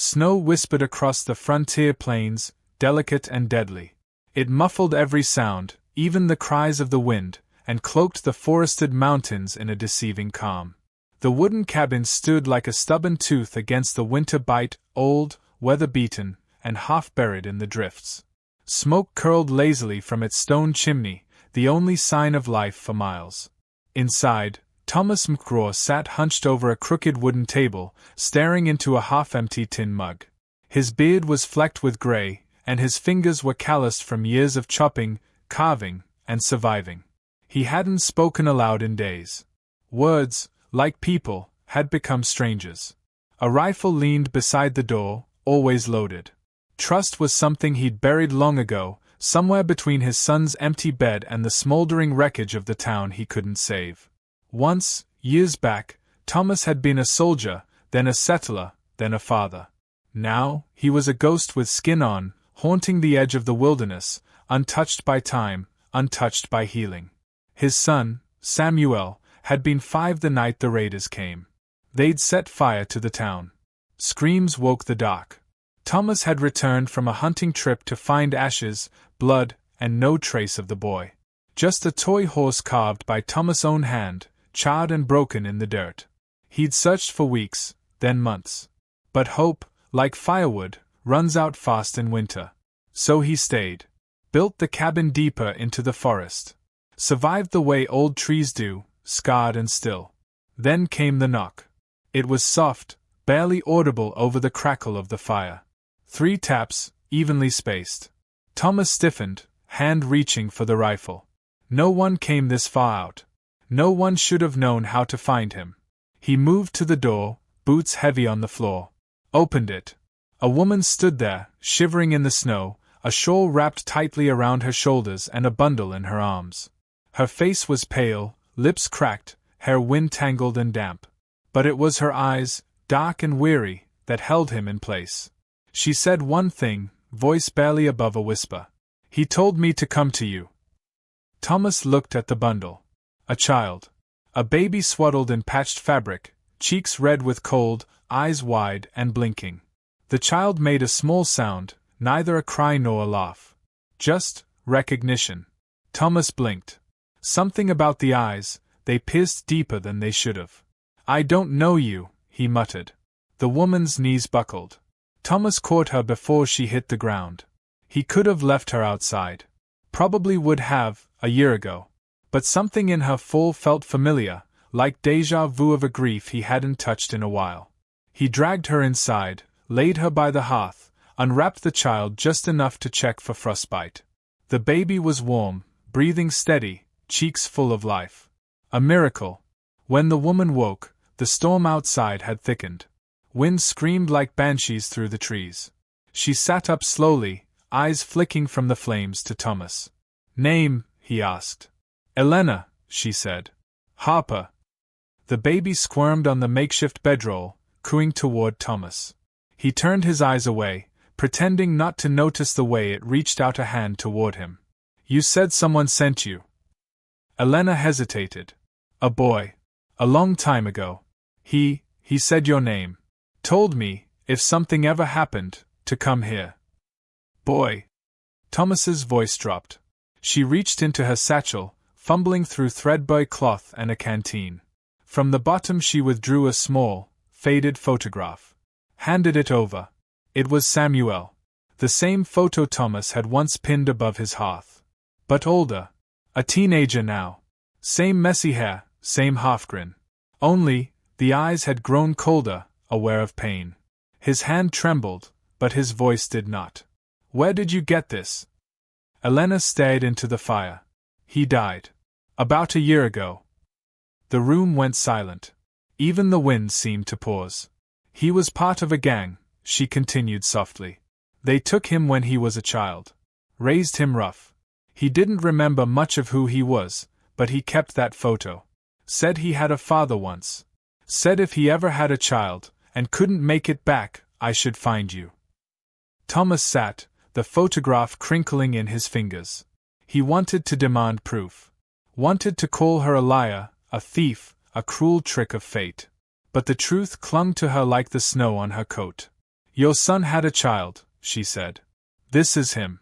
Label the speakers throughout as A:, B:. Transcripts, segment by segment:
A: Snow whispered across the frontier plains, delicate and deadly. It muffled every sound, even the cries of the wind, and cloaked the forested mountains in a deceiving calm. The wooden cabin stood like a stubborn tooth against the winter bite, old, weather-beaten, and half-buried in the drifts. Smoke curled lazily from its stone chimney, the only sign of life for miles. Inside, Thomas McGraw sat hunched over a crooked wooden table, staring into a half-empty tin mug. His beard was flecked with gray, and his fingers were calloused from years of chopping, carving, and surviving. He hadn't spoken aloud in days. Words, like people, had become strangers. A rifle leaned beside the door, always loaded. Trust was something he'd buried long ago, somewhere between his son's empty bed and the smoldering wreckage of the town he couldn't save. Once, years back, Thomas had been a soldier, then a settler, then a father. Now, he was a ghost with skin on, haunting the edge of the wilderness, untouched by time, untouched by healing. His son, Samuel, had been 5 the night the raiders came. They'd set fire to the town. Screams woke the dark. Thomas had returned from a hunting trip to find ashes, blood, and no trace of the boy. Just a toy horse carved by Thomas' own hand, charred and broken in the dirt. He'd searched for weeks, then months. But hope, like firewood, runs out fast in winter. So he stayed. Built the cabin deeper into the forest. Survived the way old trees do, scarred and still. Then came the knock. It was soft, barely audible over the crackle of the fire. 3 taps, evenly spaced. Thomas stiffened, hand reaching for the rifle. No one came this far out. No one should have known how to find him. He moved to the door, boots heavy on the floor. Opened it. A woman stood there, shivering in the snow, a shawl wrapped tightly around her shoulders and a bundle in her arms. Her face was pale, lips cracked, hair wind-tangled and damp. But it was her eyes, dark and weary, that held him in place. She said one thing, voice barely above a whisper. "He told me to come to you." Thomas looked at the bundle. A child. A baby swaddled in patched fabric, cheeks red with cold, eyes wide and blinking. The child made a small sound, neither a cry nor a laugh. Just recognition. Thomas blinked. Something about the eyes, they pierced deeper than they should have. "I don't know you," he muttered. The woman's knees buckled. Thomas caught her before she hit the ground. He could have left her outside. Probably would have, a year ago. But something in her fall felt familiar, like déjà vu of a grief he hadn't touched in a while. He dragged her inside, laid her by the hearth, unwrapped the child just enough to check for frostbite. The baby was warm, breathing steady, cheeks full of life. A miracle. When the woman woke, the storm outside had thickened. Wind screamed like banshees through the trees. She sat up slowly, eyes flicking from the flames to Thomas. "Name?" he asked. "Elena," she said. "Harper." The baby squirmed on the makeshift bedroll, cooing toward Thomas. He turned his eyes away, pretending not to notice the way it reached out a hand toward him. "You said someone sent you." Elena hesitated. "A boy. A long time ago. He said your name. Told me, if something ever happened, to come here." "Boy." Thomas's voice dropped. She reached into her satchel, fumbling through threadbare cloth and a canteen. From the bottom she withdrew a small, faded photograph. Handed it over. It was Samuel. The same photo Thomas had once pinned above his hearth. But older. A teenager now. Same messy hair, same half-grin. Only, the eyes had grown colder, aware of pain. His hand trembled, but his voice did not. "Where did you get this?" Elena stared into the fire. "He died. About a year ago." The room went silent. Even the wind seemed to pause. "He was part of a gang," she continued softly. "They took him when he was a child. Raised him rough. He didn't remember much of who he was, but he kept that photo. Said he had a father once. Said if he ever had a child, and couldn't make it back, I should find you." Thomas sat, the photograph crinkling in his fingers. He wanted to demand proof. Wanted to call her a liar, a thief, a cruel trick of fate. But the truth clung to her like the snow on her coat. Your son had a child, she said. This is him.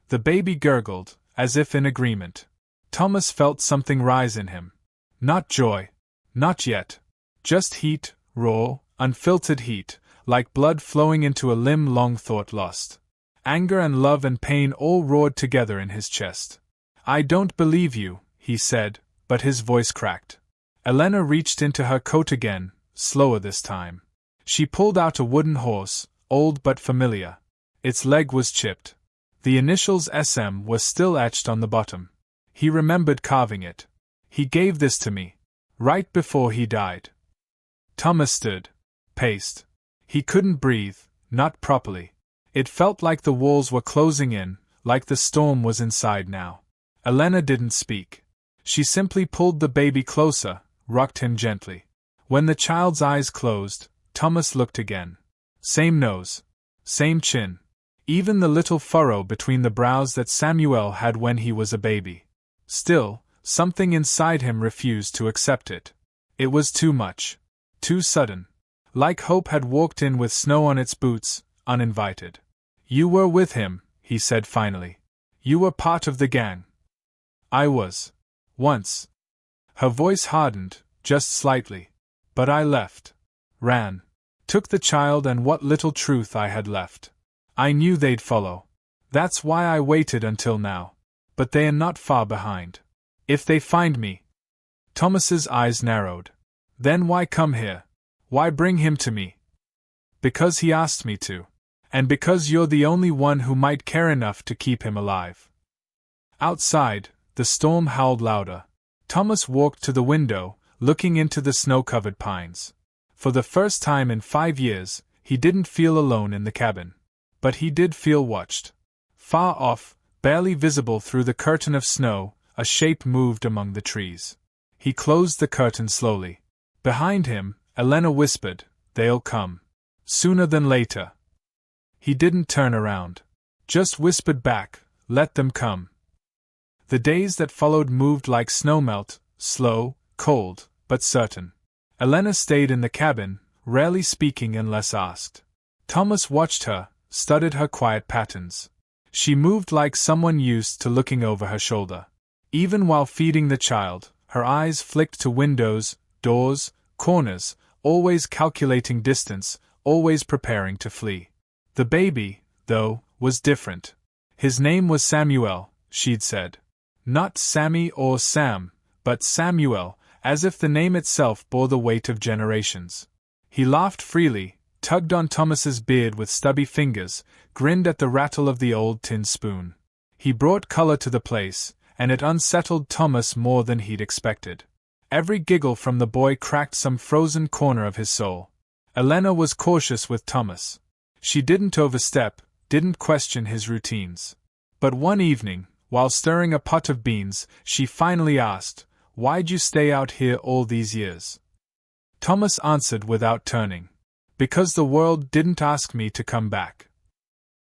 A: The baby gurgled, as if in agreement. Thomas felt something rise in him. Not joy. Not yet. Just heat, raw, unfiltered heat, like blood flowing into a limb long thought lost. Anger and love and pain all roared together in his chest. I don't believe you, he said, but his voice cracked. Elena reached into her coat again, slower this time. She pulled out a wooden horse, old but familiar. Its leg was chipped. The initials SM were still etched on the bottom. He remembered carving it. He gave this to me. Right before he died. Thomas stood. Paced. He couldn't breathe, not properly. It felt like the walls were closing in, like the storm was inside now. Elena didn't speak. She simply pulled the baby closer, rocked him gently. When the child's eyes closed, Thomas looked again. Same nose. Same chin. Even the little furrow between the brows that Samuel had when he was a baby. Still, something inside him refused to accept it. It was too much. Too sudden. Like hope had walked in with snow on its boots, uninvited. You were with him, he said finally. You were part of the gang. I was. Once. Her voice hardened, just slightly. But I left. Ran. Took the child and what little truth I had left. I knew they'd follow. That's why I waited until now. But they are not far behind. If they find me. Thomas's eyes narrowed. Then why come here? Why bring him to me? Because he asked me to. And because you're the only one who might care enough to keep him alive. Outside, the storm howled louder. Thomas walked to the window, looking into the snow-covered pines. For the first time in 5 years, he didn't feel alone in the cabin. But he did feel watched. Far off, barely visible through the curtain of snow, a shape moved among the trees. He closed the curtain slowly. Behind him, Elena whispered, "They'll come. Sooner than later." He didn't turn around. Just whispered back, "Let them come." The days that followed moved like snowmelt, slow, cold, but certain. Elena stayed in the cabin, rarely speaking unless asked. Thomas watched her, studied her quiet patterns. She moved like someone used to looking over her shoulder. Even while feeding the child, her eyes flicked to windows, doors, corners, always calculating distance, always preparing to flee. The baby, though, was different. His name was Samuel, she'd said. Not Sammy or Sam, but Samuel, as if the name itself bore the weight of generations. He laughed freely, tugged on Thomas's beard with stubby fingers, grinned at the rattle of the old tin spoon. He brought color to the place, and it unsettled Thomas more than he'd expected. Every giggle from the boy cracked some frozen corner of his soul. Elena was cautious with Thomas. She didn't overstep, didn't question his routines. But one evening, while stirring a pot of beans, she finally asked, "Why'd you stay out here all these years?" Thomas answered without turning. "Because the world didn't ask me to come back."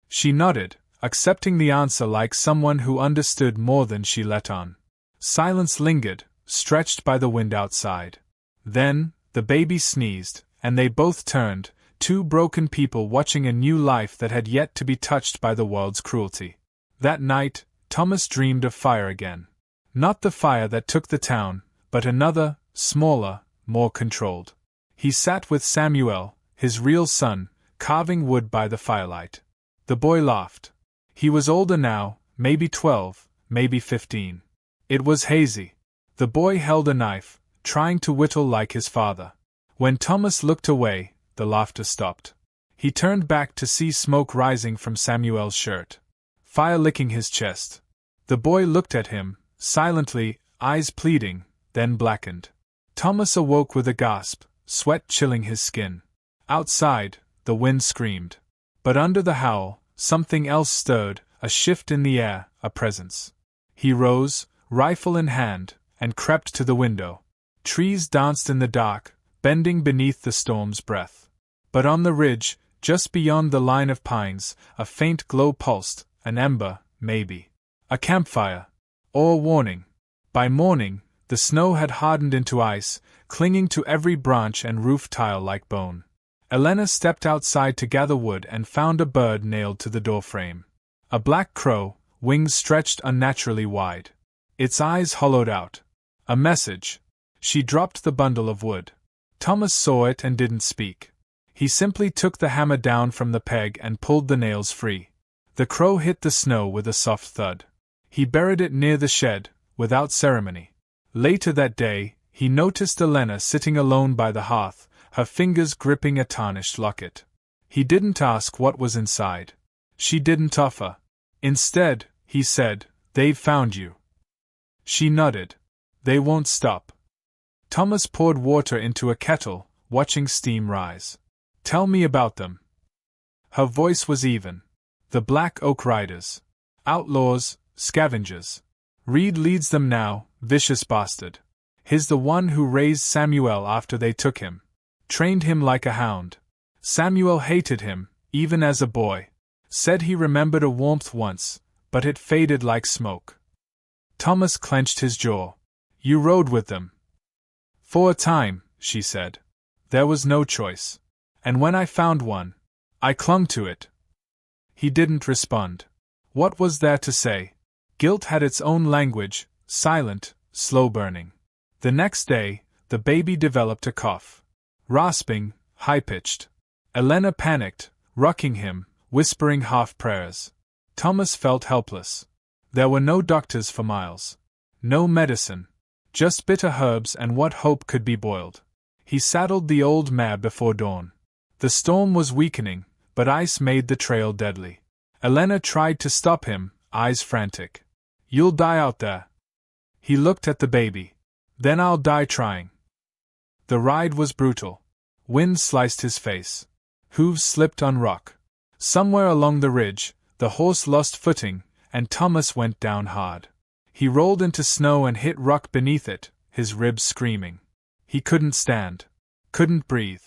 A: She nodded, accepting the answer like someone who understood more than she let on. Silence lingered, stretched by the wind outside. Then, the baby sneezed, and they both turned, two broken people watching a new life that had yet to be touched by the world's cruelty. That night, Thomas dreamed of fire again. Not the fire that took the town, but another, smaller, more controlled. He sat with Samuel, his real son, carving wood by the firelight. The boy laughed. He was older now, maybe 12, maybe 15. It was hazy. The boy held a knife, trying to whittle like his father. When Thomas looked away, the laughter stopped. He turned back to see smoke rising from Samuel's shirt. Fire licking his chest. The boy looked at him, silently, eyes pleading, then blackened. Thomas awoke with a gasp, sweat chilling his skin. Outside, the wind screamed. But under the howl, something else stirred, a shift in the air, a presence. He rose, rifle in hand, and crept to the window. Trees danced in the dark, bending beneath the storm's breath. But on the ridge, just beyond the line of pines, a faint glow pulsed, an ember, maybe. A campfire. Or warning. By morning, the snow had hardened into ice, clinging to every branch and roof tile like bone. Elena stepped outside to gather wood and found a bird nailed to the doorframe. A black crow, wings stretched unnaturally wide. Its eyes hollowed out. A message. She dropped the bundle of wood. Thomas saw it and didn't speak. He simply took the hammer down from the peg and pulled the nails free. The crow hit the snow with a soft thud. He buried it near the shed, without ceremony. Later that day, he noticed Elena sitting alone by the hearth, her fingers gripping a tarnished locket. He didn't ask what was inside. She didn't offer. Instead, he said, "They've found you." She nodded. "They won't stop." Thomas poured water into a kettle, watching steam rise. "Tell me about them." Her voice was even. "The Black Oak Riders. Outlaws, scavengers. Reed leads them now, vicious bastard. He's the one who raised Samuel after they took him. Trained him like a hound. Samuel hated him, even as a boy. Said he remembered a warmth once, but it faded like smoke." Thomas clenched his jaw. "You rode with them?" "For a time," she said. "There was no choice. And when I found one, I clung to it." He didn't respond. What was there to say? Guilt had its own language, silent, slow-burning. The next day, the baby developed a cough. Rasping, high-pitched. Elena panicked, rocking him, whispering half-prayers. Thomas felt helpless. There were no doctors for miles. No medicine. Just bitter herbs and what hope could be boiled. He saddled the old mare before dawn. The storm was weakening, but ice made the trail deadly. Elena tried to stop him, eyes frantic. "You'll die out there." He looked at the baby. "Then I'll die trying." The ride was brutal. Wind sliced his face. Hooves slipped on rock. Somewhere along the ridge, the horse lost footing, and Thomas went down hard. He rolled into snow and hit rock beneath it, his ribs screaming. He couldn't stand. Couldn't breathe.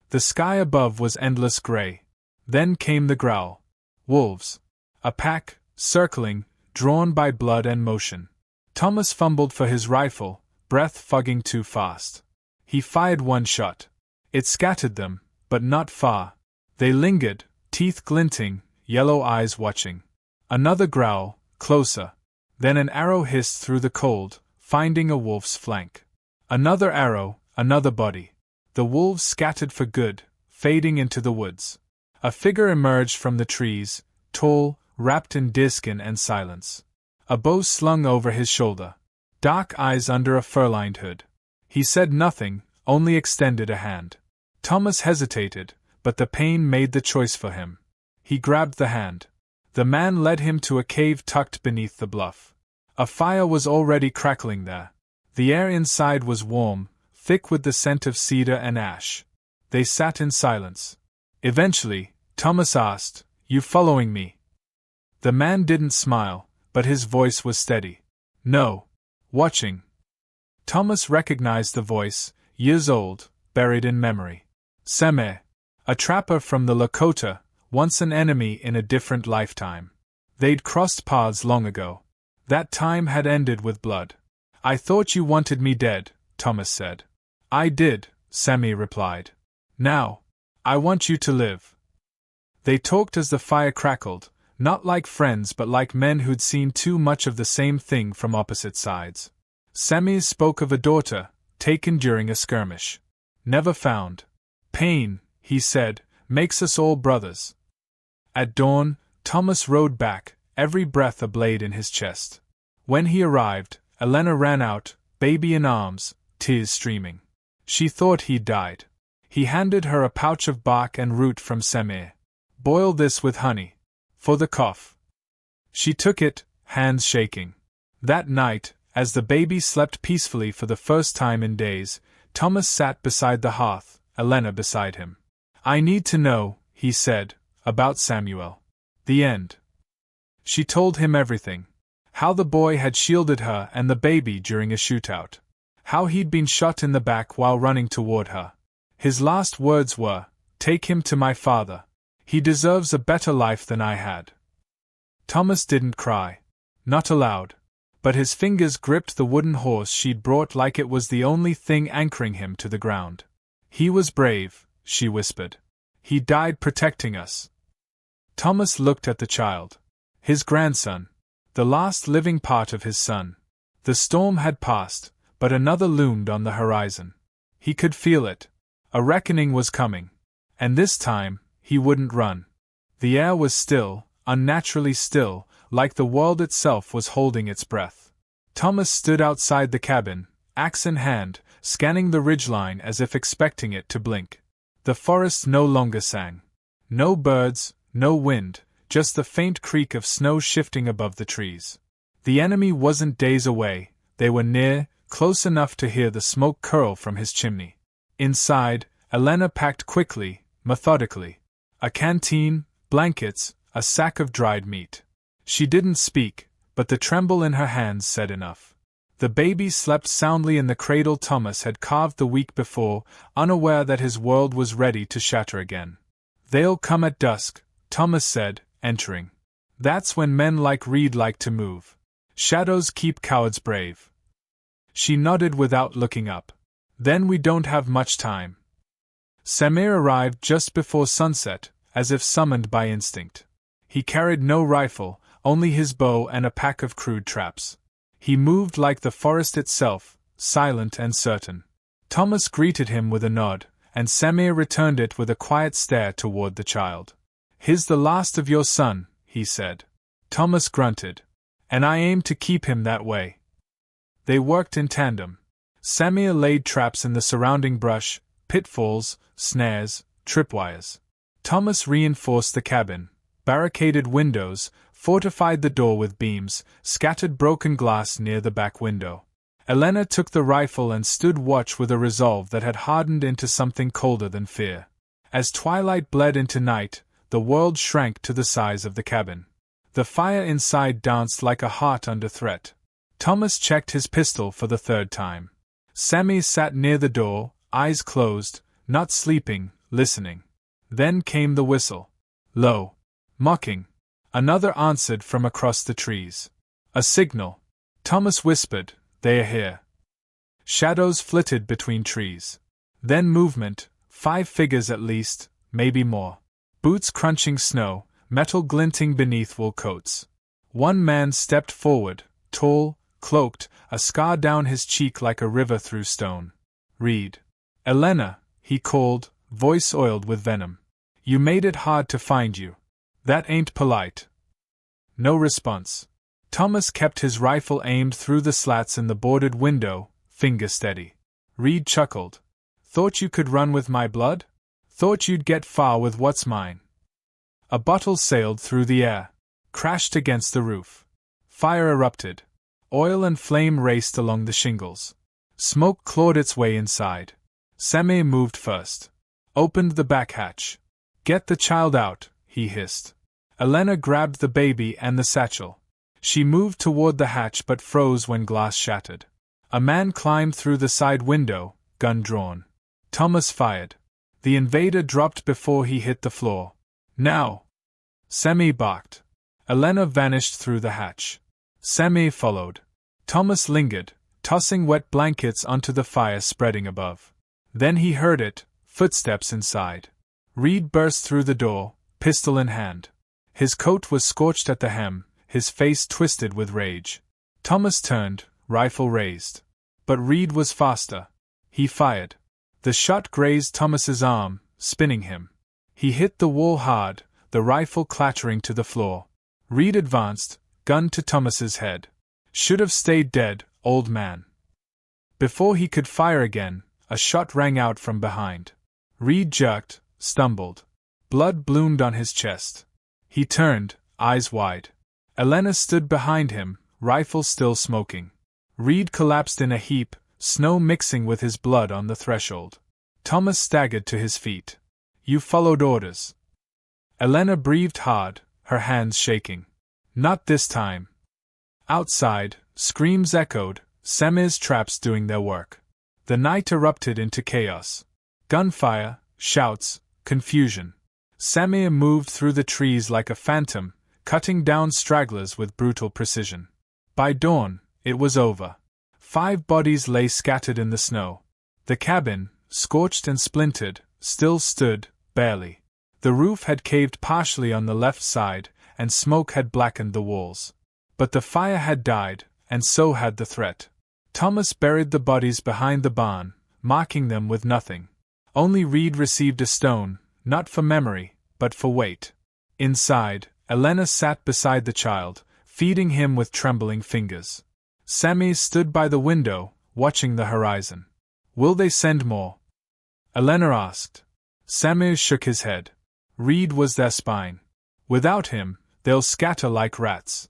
A: The sky above was endless gray. Then came the growl. Wolves. A pack, circling, drawn by blood and motion. Thomas fumbled for his rifle, breath fogging too fast. He fired one shot. It scattered them, but not far. They lingered, teeth glinting, yellow eyes watching. Another growl, closer. Then an arrow hissed through the cold, finding a wolf's flank. Another arrow, another body. The wolves scattered for good, fading into the woods. A figure emerged from the trees, tall, wrapped in deerskin and silence. A bow slung over his shoulder. Dark eyes under a fur-lined hood. He said nothing, only extended a hand. Thomas hesitated, but the pain made the choice for him. He grabbed the hand. The man led him to a cave tucked beneath the bluff. A fire was already crackling there. The air inside was warm, thick with the scent of cedar and ash. They sat in silence. Eventually, Thomas asked, "You following me?" The man didn't smile, but his voice was steady. "No. Watching." Thomas recognized the voice, years old, buried in memory. Seme. A trapper from the Lakota, once an enemy in a different lifetime. They'd crossed paths long ago. That time had ended with blood. "I thought you wanted me dead," Thomas said. "I did," Semi replied. "Now, I want you to live." They talked as the fire crackled, not like friends but like men who'd seen too much of the same thing from opposite sides. Semi spoke of a daughter, taken during a skirmish. Never found. "Pain," he said, "makes us all brothers." At dawn, Thomas rode back, every breath a blade in his chest. When he arrived, Elena ran out, baby in arms, tears streaming. She thought he'd died. He handed her a pouch of bark and root from Semir. "Boil this with honey. For the cough." She took it, hands shaking. That night, as the baby slept peacefully for the first time in days, Thomas sat beside the hearth, Elena beside him. "I need to know," he said, "about Samuel." The end. She told him everything. How the boy had shielded her and the baby during a shootout. How he'd been shot in the back while running toward her. His last words were, "Take him to my father. He deserves a better life than I had." Thomas didn't cry. Not aloud. But his fingers gripped the wooden horse she'd brought like it was the only thing anchoring him to the ground. "He was brave," she whispered. He died protecting us. Thomas looked at the child. His grandson. The last living part of his son. The storm had passed, but another loomed on the horizon. He could feel it. A reckoning was coming. And this time, he wouldn't run. The air was still, unnaturally still, like the world itself was holding its breath. Thomas stood outside the cabin, axe in hand, scanning the ridgeline as if expecting it to blink. The forest no longer sang. No birds, no wind, just the faint creak of snow shifting above the trees. The enemy wasn't days away, they were near, close enough to hear the smoke curl from his chimney. Inside, Elena packed quickly, methodically. A canteen, blankets, a sack of dried meat. She didn't speak, but the tremble in her hands said enough. The baby slept soundly in the cradle Thomas had carved the week before, unaware that his world was ready to shatter again. "They'll come at dusk," Thomas said, entering. "That's when men like Reed like to move. Shadows keep cowards brave." She nodded without looking up. "Then we don't have much time." Samir arrived just before sunset, as if summoned by instinct. He carried no rifle, only his bow and a pack of crude traps. He moved like the forest itself, silent and certain. Thomas greeted him with a nod, and Samir returned it with a quiet stare toward the child. "He's the last of your son," he said. Thomas grunted. "And I aim to keep him that way." They worked in tandem. Samir laid traps in the surrounding brush, pitfalls, snares, tripwires. Thomas reinforced the cabin, barricaded windows, fortified the door with beams, scattered broken glass near the back window. Elena took the rifle and stood watch with a resolve that had hardened into something colder than fear. As twilight bled into night, the world shrank to the size of the cabin. The fire inside danced like a heart under threat. Thomas checked his pistol for the third time. Sammy sat near the door, eyes closed, not sleeping, listening. Then came the whistle. Low. Mocking. Another answered from across the trees. A signal. Thomas whispered, "They are here." Shadows flitted between trees. Then movement, 5 figures at least, maybe more. Boots crunching snow, metal glinting beneath wool coats. One man stepped forward, tall, cloaked, a scar down his cheek like a river through stone. "Reed." "Elena," he called, voice oiled with venom. "You made it hard to find you. That ain't polite." No response. Thomas kept his rifle aimed through the slats in the boarded window, finger steady. Reed chuckled. "Thought you could run with my blood? Thought you'd get far with what's mine." A bottle sailed through the air, crashed against the roof. Fire erupted. Oil and flame raced along the shingles. Smoke clawed its way inside. Sammy moved first. Opened the back hatch. "Get the child out," he hissed. Elena grabbed the baby and the satchel. She moved toward the hatch but froze when glass shattered. A man climbed through the side window, gun drawn. Thomas fired. The invader dropped before he hit the floor. "Now!" Sammy barked. Elena vanished through the hatch. Sammy followed. Thomas lingered, tossing wet blankets onto the fire spreading above. Then he heard it, footsteps inside. Reed burst through the door, pistol in hand. His coat was scorched at the hem, his face twisted with rage. Thomas turned, rifle raised. But Reed was faster. He fired. The shot grazed Thomas's arm, spinning him. He hit the wall hard, the rifle clattering to the floor. Reed advanced, gun to Thomas's head. "Should have stayed dead, old man." Before he could fire again, a shot rang out from behind. Reed jerked, stumbled. Blood bloomed on his chest. He turned, eyes wide. Elena stood behind him, rifle still smoking. Reed collapsed in a heap, snow mixing with his blood on the threshold. Thomas staggered to his feet. "You followed orders." Elena breathed hard, her hands shaking. "Not this time." Outside, screams echoed, Samir's traps doing their work. The night erupted into chaos. Gunfire, shouts, confusion. Samir moved through the trees like a phantom, cutting down stragglers with brutal precision. By dawn, it was over. 5 bodies lay scattered in the snow. The cabin, scorched and splintered, still stood, barely. The roof had caved partially on the left side, and smoke had blackened the walls. But the fire had died, and so had the threat. Thomas buried the bodies behind the barn, marking them with nothing. Only Reed received a stone, not for memory, but for weight. Inside, Elena sat beside the child, feeding him with trembling fingers. Sammy stood by the window, watching the horizon. "Will they send more?" Elena asked. Sammy shook his head. Reed was their spine. "Without him, they'll scatter like rats."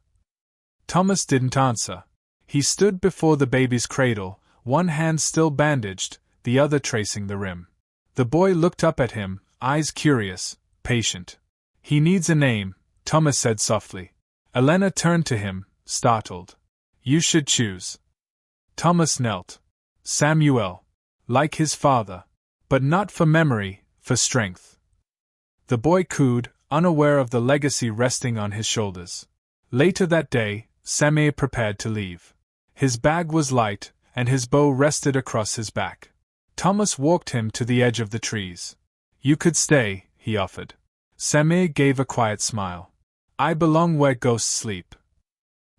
A: Thomas didn't answer. He stood before the baby's cradle, one hand still bandaged, the other tracing the rim. The boy looked up at him, eyes curious, patient. "He needs a name," Thomas said softly. Elena turned to him, startled. "You should choose." Thomas knelt. "Samuel. Like his father. But not for memory, for strength." The boy cooed, unaware of the legacy resting on his shoulders. Later that day, Sammy prepared to leave. His bag was light, and his bow rested across his back. Thomas walked him to the edge of the trees. "You could stay," he offered. Sammy gave a quiet smile. "I belong where ghosts sleep."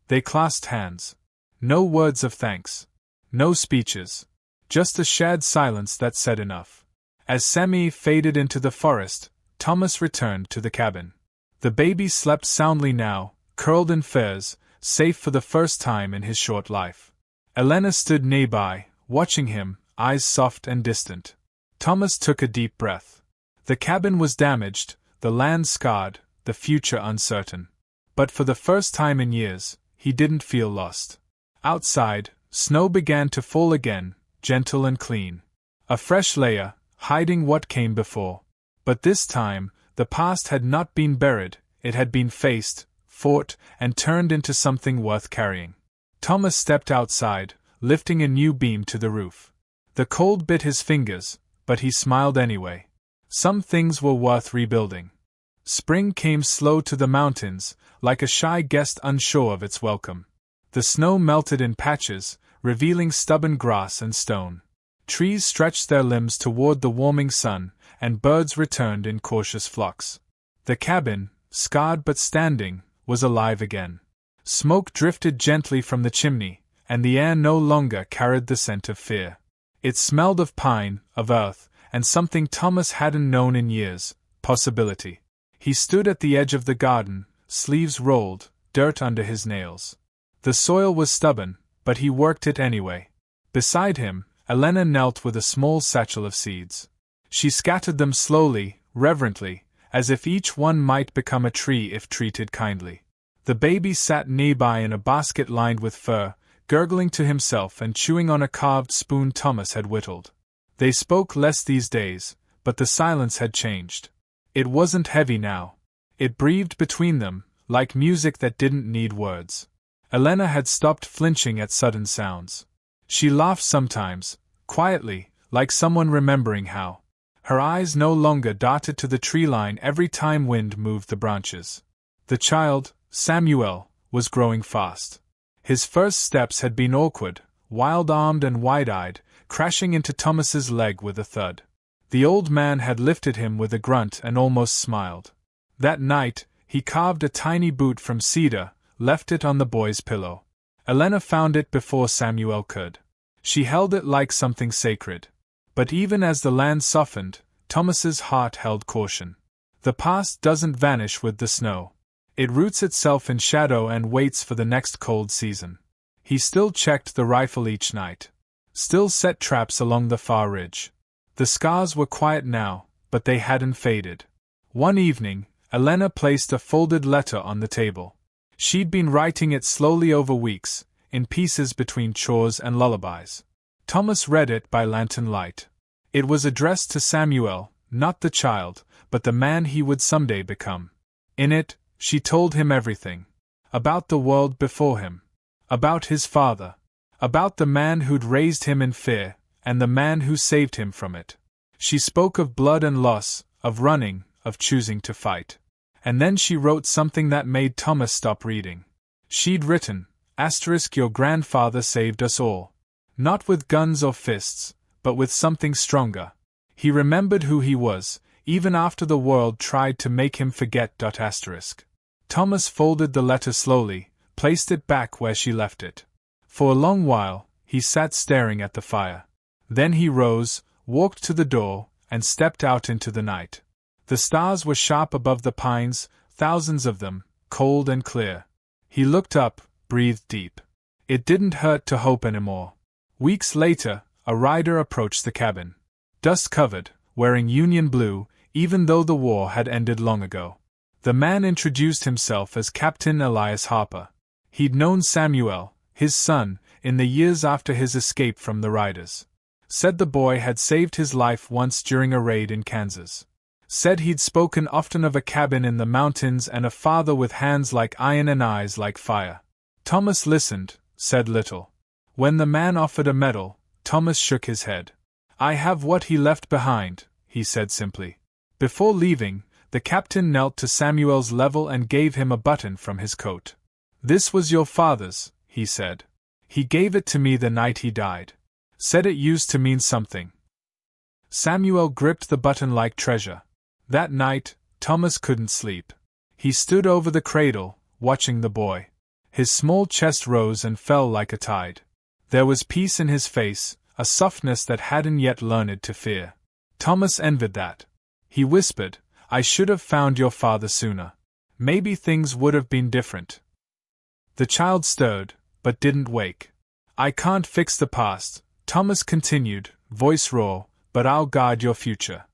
A: They clasped hands. No words of thanks. No speeches. Just a shared silence that said enough. As Sammy faded into the forest, Thomas returned to the cabin. The baby slept soundly now, curled in furs, safe for the first time in his short life. Elena stood nearby, watching him, eyes soft and distant. Thomas took a deep breath. The cabin was damaged, the land scarred, the future uncertain. But for the first time in years, he didn't feel lost. Outside, snow began to fall again, gentle and clean. A fresh layer, hiding what came before. But this time, the past had not been buried, it had been faced, fought, and turned into something worth carrying. Thomas stepped outside, lifting a new beam to the roof. The cold bit his fingers, but he smiled anyway. Some things were worth rebuilding. Spring came slow to the mountains, like a shy guest unsure of its welcome. The snow melted in patches, revealing stubborn grass and stone. Trees stretched their limbs toward the warming sun, and birds returned in cautious flocks. The cabin, scarred but standing, was alive again. Smoke drifted gently from the chimney, and the air no longer carried the scent of fear. It smelled of pine, of earth, and something Thomas hadn't known in years, possibility. He stood at the edge of the garden, sleeves rolled, dirt under his nails. The soil was stubborn, but he worked it anyway. Beside him, Elena knelt with a small satchel of seeds. She scattered them slowly, reverently, as if each one might become a tree if treated kindly. The baby sat nearby in a basket lined with fur, gurgling to himself and chewing on a carved spoon Thomas had whittled. They spoke less these days, but the silence had changed. It wasn't heavy now. It breathed between them, like music that didn't need words. Elena had stopped flinching at sudden sounds. She laughed sometimes, quietly, like someone remembering how. Her eyes no longer darted to the tree line every time wind moved the branches. The child, Samuel, was growing fast. His first steps had been awkward, wild-armed and wide-eyed, crashing into Thomas's leg with a thud. The old man had lifted him with a grunt and almost smiled. That night, he carved a tiny boot from cedar, left it on the boy's pillow. Elena found it before Samuel could. She held it like something sacred. But even as the land softened, Thomas's heart held caution. The past doesn't vanish with the snow. It roots itself in shadow and waits for the next cold season. He still checked the rifle each night. Still set traps along the far ridge. The scars were quiet now, but they hadn't faded. One evening, Elena placed a folded letter on the table. She'd been writing it slowly over weeks, in pieces between chores and lullabies. Thomas read it by lantern light. It was addressed to Samuel, not the child, but the man he would someday become. In it, she told him everything. About the world before him. About his father. About the man who'd raised him in fear, and the man who saved him from it. She spoke of blood and loss, of running, of choosing to fight. And then she wrote something that made Thomas stop reading. She'd written, "Your grandfather saved us all. Not with guns or fists, but with something stronger. He remembered who he was, even after the world tried to make him forget. Thomas folded the letter slowly, placed it back where she left it. For a long while, he sat staring at the fire. Then he rose, walked to the door, and stepped out into the night. The stars were sharp above the pines, thousands of them, cold and clear. He looked up, breathed deep. It didn't hurt to hope anymore. Weeks later, a rider approached the cabin. Dust-covered, wearing Union blue, even though the war had ended long ago. The man introduced himself as Captain Elias Harper. He'd known Samuel, his son, in the years after his escape from the riders. Said the boy had saved his life once during a raid in Kansas. Said he'd spoken often of a cabin in the mountains and a father with hands like iron and eyes like fire. Thomas listened, said little. When the man offered a medal, Thomas shook his head. "I have what he left behind," he said simply. Before leaving, the captain knelt to Samuel's level and gave him a button from his coat. "This was your father's," he said. "He gave it to me the night he died. Said it used to mean something." Samuel gripped the button like treasure. That night, Thomas couldn't sleep. He stood over the cradle, watching the boy. His small chest rose and fell like a tide. There was peace in his face, a softness that hadn't yet learned to fear. Thomas envied that. He whispered, "I should have found your father sooner. Maybe things would have been different." The child stirred, but didn't wake. "I can't fix the past," Thomas continued, voice raw, "but I'll guard your future."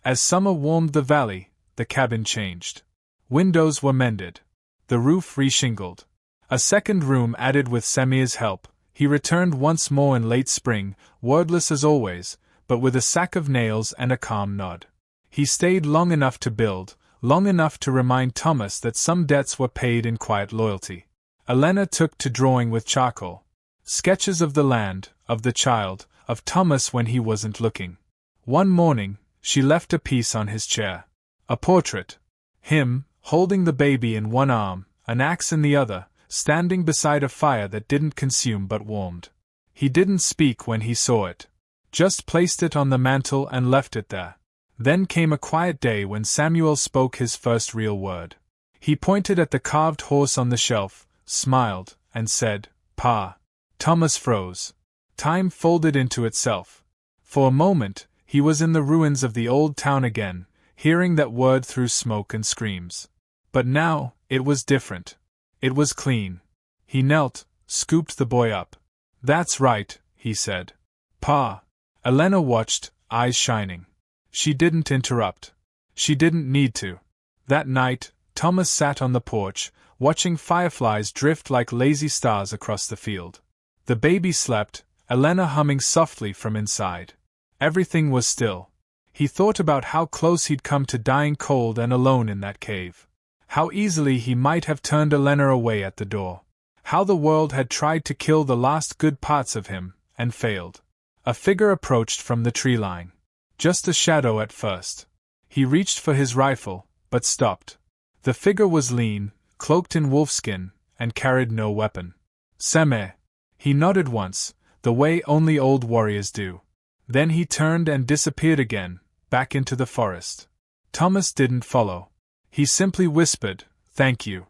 A: As summer warmed the valley, the cabin changed. Windows were mended. The roof reshingled. A second room added with Samir's help. He returned once more in late spring, wordless as always, but with a sack of nails and a calm nod. He stayed long enough to build, long enough to remind Thomas that some debts were paid in quiet loyalty. Elena took to drawing with charcoal. Sketches of the land, of the child, of Thomas when he wasn't looking. One morning, she left a piece on his chair. A portrait. Him, holding the baby in one arm, an axe in the other, standing beside a fire that didn't consume but warmed. He didn't speak when he saw it. Just placed it on the mantel and left it there. Then came a quiet day when Samuel spoke his first real word. He pointed at the carved horse on the shelf, smiled, and said, "Pa." Thomas froze. Time folded into itself. For a moment, he was in the ruins of the old town again, hearing that word through smoke and screams. But now, it was different. It was clean. He knelt, scooped the boy up. "That's right," he said. "Pa." Elena watched, eyes shining. She didn't interrupt. She didn't need to. That night, Thomas sat on the porch, watching fireflies drift like lazy stars across the field. The baby slept, Elena humming softly from inside. Everything was still. He thought about how close he'd come to dying cold and alone in that cave. How easily he might have turned Elena away at the door. How the world had tried to kill the last good parts of him, and failed. A figure approached from the tree line. Just a shadow at first. He reached for his rifle, but stopped. The figure was lean, cloaked in wolfskin, and carried no weapon. "Seme." He nodded once, the way only old warriors do. Then he turned and disappeared again, back into the forest. Thomas didn't follow. He simply whispered, "Thank you."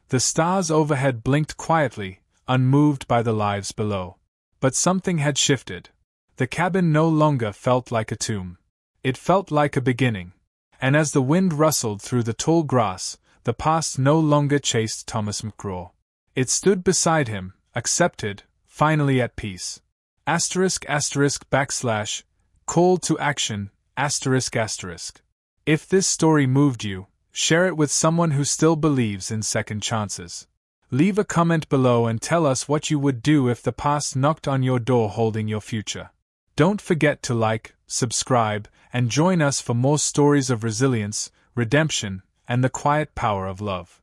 A: The stars overhead blinked quietly, unmoved by the lives below. But something had shifted. The cabin no longer felt like a tomb. It felt like a beginning. And as the wind rustled through the tall grass, the past no longer chased Thomas McGraw. It stood beside him, accepted, finally at peace. **/ call to action, **. If this story moved you, share it with someone who still believes in second chances. Leave a comment below and tell us what you would do if the past knocked on your door holding your future. Don't forget to like, subscribe, and join us for more stories of resilience, redemption, and the quiet power of love.